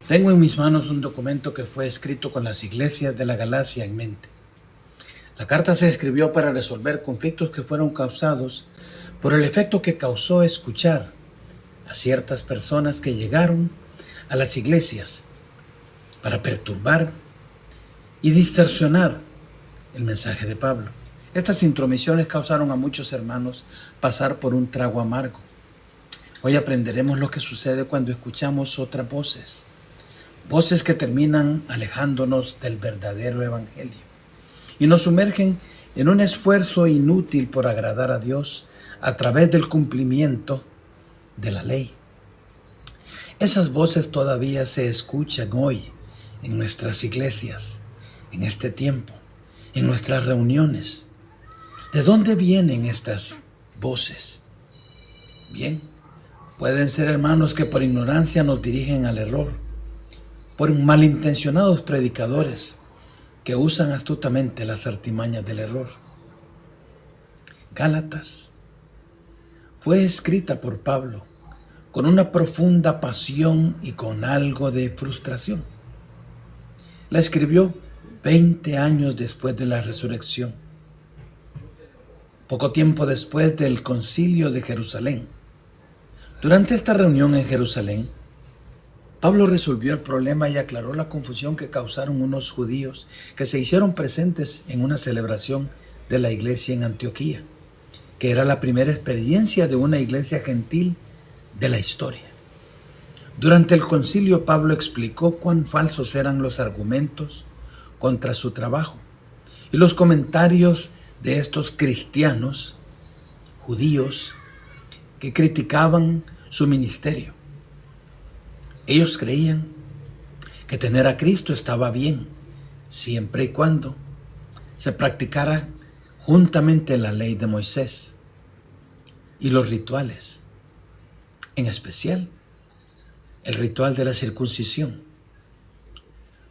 Tengo en mis manos un documento que fue escrito con las iglesias de la Galacia en mente. La carta se escribió para resolver conflictos que fueron causados por el efecto que causó escuchar a ciertas personas que llegaron a las iglesias para perturbar y distorsionar el mensaje de Pablo. Estas intromisiones causaron a muchos hermanos pasar por un trago amargo. Hoy aprenderemos lo que sucede cuando escuchamos otras voces que terminan alejándonos del verdadero evangelio y nos sumergen en un esfuerzo inútil por agradar a Dios a través del cumplimiento de la ley. Esas voces todavía se escuchan hoy en nuestras iglesias, en este tiempo, en nuestras reuniones. ¿De dónde vienen estas voces? Bien, pueden ser hermanos que por ignorancia nos dirigen al error, por malintencionados predicadores que usan astutamente las artimañas del error. Gálatas fue escrita por Pablo con una profunda pasión y con algo de frustración. La escribió 20 años después de la resurrección, poco tiempo después del Concilio de Jerusalén. Durante esta reunión en Jerusalén, Pablo resolvió el problema y aclaró la confusión que causaron unos judíos que se hicieron presentes en una celebración de la iglesia en Antioquía, que era la primera experiencia de una iglesia gentil de la historia. Durante el concilio, Pablo explicó cuán falsos eran los argumentos contra su trabajo y los comentarios de estos cristianos judíos que criticaban su ministerio. Ellos creían que tener a Cristo estaba bien, siempre y cuando se practicara juntamente la ley de Moisés y los rituales, en especial el ritual de la circuncisión.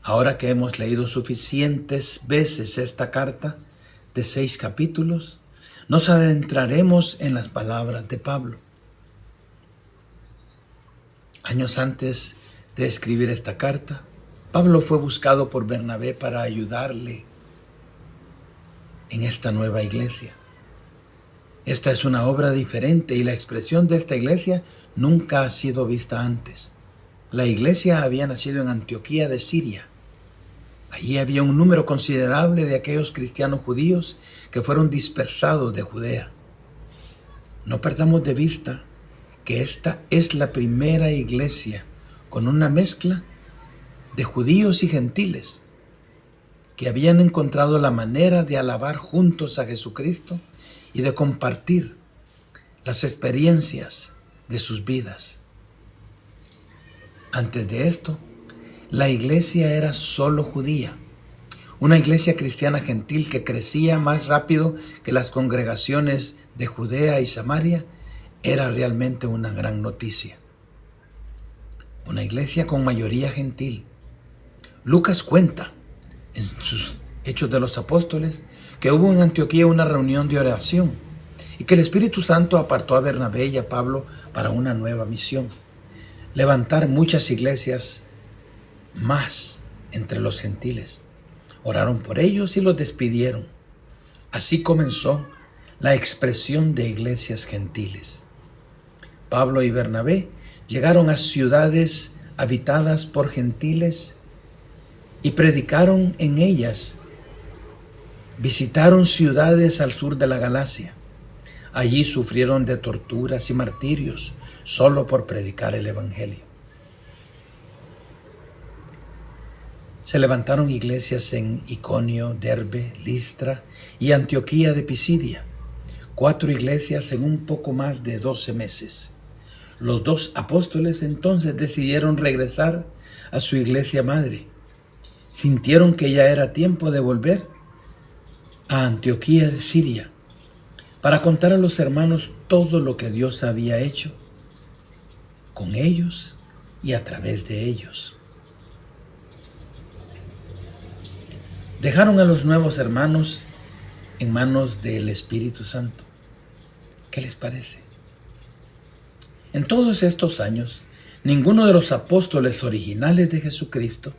Ahora que hemos leído suficientes veces esta carta de 6 capítulos, nos adentraremos en las palabras de Pablo. Años antes de escribir esta carta, Pablo fue buscado por Bernabé para ayudarle en esta nueva iglesia. Esta es una obra diferente y la expresión de esta iglesia nunca ha sido vista antes. La iglesia había nacido en Antioquía de Siria. Allí había un número considerable de aquellos cristianos judíos que fueron dispersados de Judea. No perdamos de vista que esta es la primera iglesia con una mezcla de judíos y gentiles que habían encontrado la manera de alabar juntos a Jesucristo y de compartir las experiencias de sus vidas. Antes de esto, la iglesia era solo judía, una iglesia cristiana gentil que crecía más rápido que las congregaciones de Judea y Samaria. Era realmente una gran noticia. Una iglesia con mayoría gentil. Lucas cuenta en sus Hechos de los Apóstoles que hubo en Antioquía una reunión de oración y que el Espíritu Santo apartó a Bernabé y a Pablo para una nueva misión: levantar muchas iglesias más entre los gentiles. Oraron por ellos y los despidieron. Así comenzó la expresión de iglesias gentiles. Pablo y Bernabé llegaron a ciudades habitadas por gentiles y predicaron en ellas. Visitaron ciudades al sur de la Galacia. Allí sufrieron de torturas y martirios solo por predicar el evangelio. Se levantaron iglesias en Iconio, Derbe, Listra y Antioquía de Pisidia. 4 iglesias en un poco más de 12 meses. Los 2 apóstoles entonces decidieron regresar a su iglesia madre. Sintieron que ya era tiempo de volver a Antioquía de Siria para contar a los hermanos todo lo que Dios había hecho con ellos y a través de ellos. Dejaron a los nuevos hermanos en manos del Espíritu Santo. ¿Qué les parece? En todos estos años, Ninguno de los apóstoles originales de Jesucristo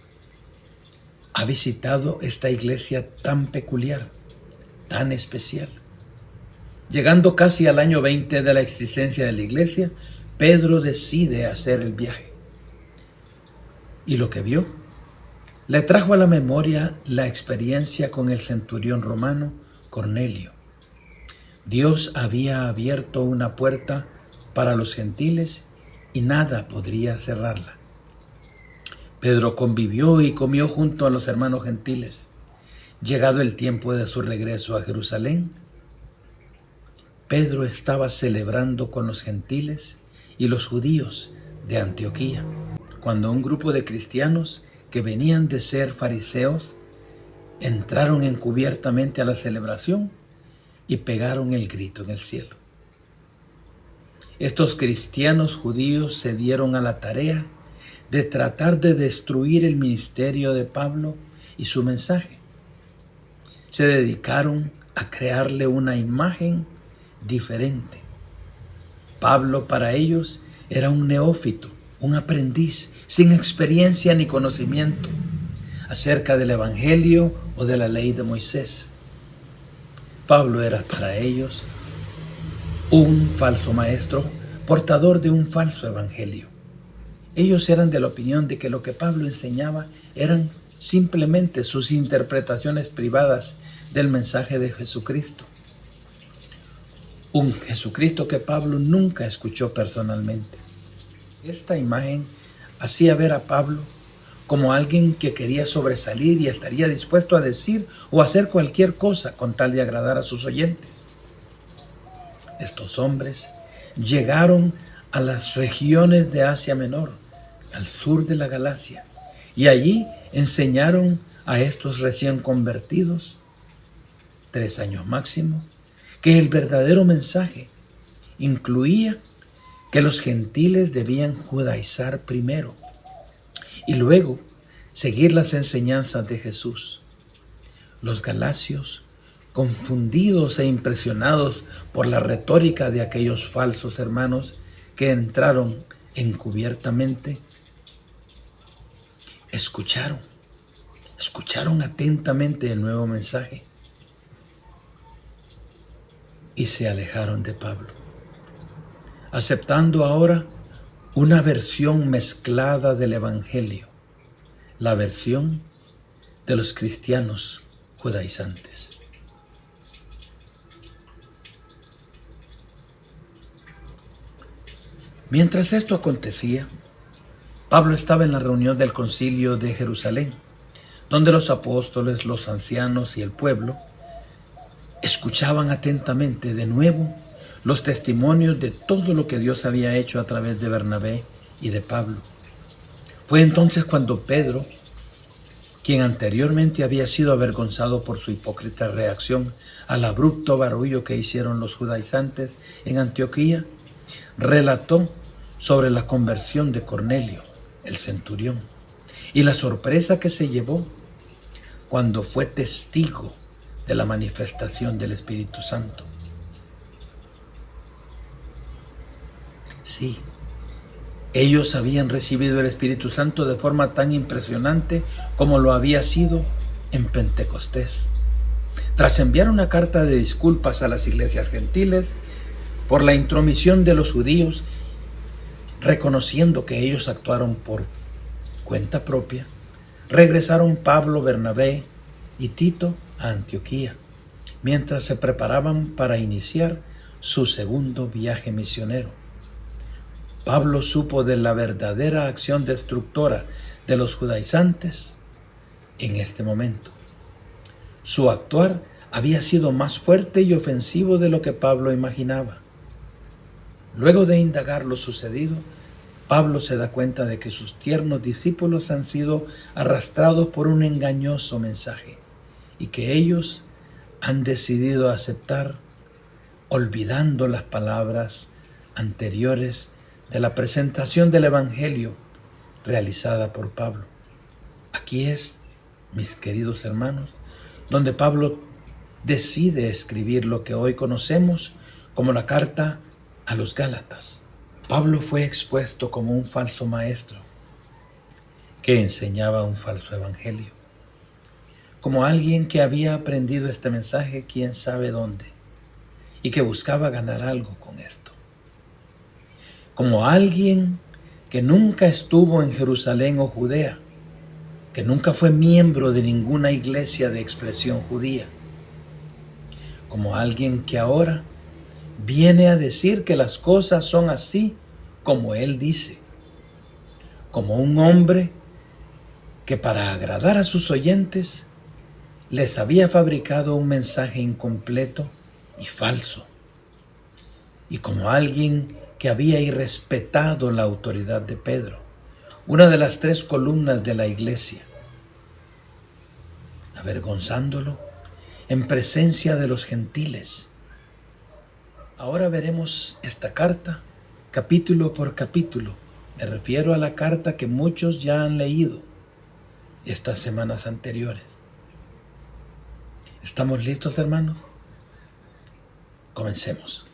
ha visitado esta iglesia tan peculiar, tan especial. Llegando casi al año 20 de la existencia de la iglesia, Pedro decide hacer el viaje. Y lo que vio le trajo a la memoria la experiencia con el centurión romano Cornelio. Dios había abierto una puerta para los gentiles y nada podría cerrarla. Pedro convivió y comió junto a los hermanos gentiles. Llegado el tiempo de su regreso a Jerusalén, Pedro estaba celebrando con los gentiles y los judíos de Antioquía, cuando un grupo de cristianos que venían de ser fariseos entraron encubiertamente a la celebración y pegaron el grito en el cielo. Estos cristianos judíos se dieron a la tarea de tratar de destruir el ministerio de Pablo y su mensaje. Se dedicaron a crearle una imagen diferente. Pablo para ellos era un neófito, un aprendiz sin experiencia ni conocimiento acerca del Evangelio o de la ley de Moisés. Pablo era para ellos un falso maestro, portador de un falso evangelio. Ellos eran de la opinión de que lo que Pablo enseñaba eran simplemente sus interpretaciones privadas del mensaje de Jesucristo. Un Jesucristo que Pablo nunca escuchó personalmente. Esta imagen hacía ver a Pablo como alguien que quería sobresalir y estaría dispuesto a decir o hacer cualquier cosa con tal de agradar a sus oyentes. Estos hombres llegaron a las regiones de Asia Menor, al sur de la Galacia, y allí enseñaron a estos recién convertidos, 3 años máximo, que el verdadero mensaje incluía que los gentiles debían judaizar primero y luego seguir las enseñanzas de Jesús. Los galacios, confundidos e impresionados por la retórica de aquellos falsos hermanos que entraron encubiertamente, escucharon atentamente el nuevo mensaje y se alejaron de Pablo, aceptando ahora una versión mezclada del Evangelio, la versión de los cristianos judaizantes. Mientras esto acontecía, Pablo estaba en la reunión del concilio de Jerusalén, donde los apóstoles, los ancianos y el pueblo escuchaban atentamente de nuevo los testimonios de todo lo que Dios había hecho a través de Bernabé y de Pablo. Fue entonces cuando Pedro, quien anteriormente había sido avergonzado por su hipócrita reacción al abrupto barullo que hicieron los judaizantes en Antioquía, relató sobre la conversión de Cornelio, el centurión, y la sorpresa que se llevó cuando fue testigo de la manifestación del Espíritu Santo. Sí, ellos habían recibido el Espíritu Santo de forma tan impresionante como lo había sido en Pentecostés. Tras enviar una carta de disculpas a las iglesias gentiles por la intromisión de los judíos, reconociendo que ellos actuaron por cuenta propia, regresaron Pablo, Bernabé y Tito a Antioquía, mientras se preparaban para iniciar su segundo viaje misionero. Pablo supo de la verdadera acción destructora de los judaizantes en este momento. Su actuar había sido más fuerte y ofensivo de lo que Pablo imaginaba. Luego de indagar lo sucedido, Pablo se da cuenta de que sus tiernos discípulos han sido arrastrados por un engañoso mensaje y que ellos han decidido aceptar, olvidando las palabras anteriores de la presentación del Evangelio realizada por Pablo. Aquí es, mis queridos hermanos, donde Pablo decide escribir lo que hoy conocemos como la carta a los Gálatas. Pablo fue expuesto como un falso maestro que enseñaba un falso evangelio, como alguien que había aprendido este mensaje quién sabe dónde y que buscaba ganar algo con esto, como alguien que nunca estuvo en Jerusalén o Judea, que nunca fue miembro de ninguna iglesia de expresión judía, como alguien que ahora viene a decir que las cosas son así como él dice, como un hombre que para agradar a sus oyentes les había fabricado un mensaje incompleto y falso, y como alguien que había irrespetado la autoridad de Pedro, una de las 3 columnas de la iglesia, avergonzándolo en presencia de los gentiles. Ahora veremos esta carta capítulo por capítulo. Me refiero a la carta que muchos ya han leído estas semanas anteriores. ¿Estamos listos, hermanos? Comencemos.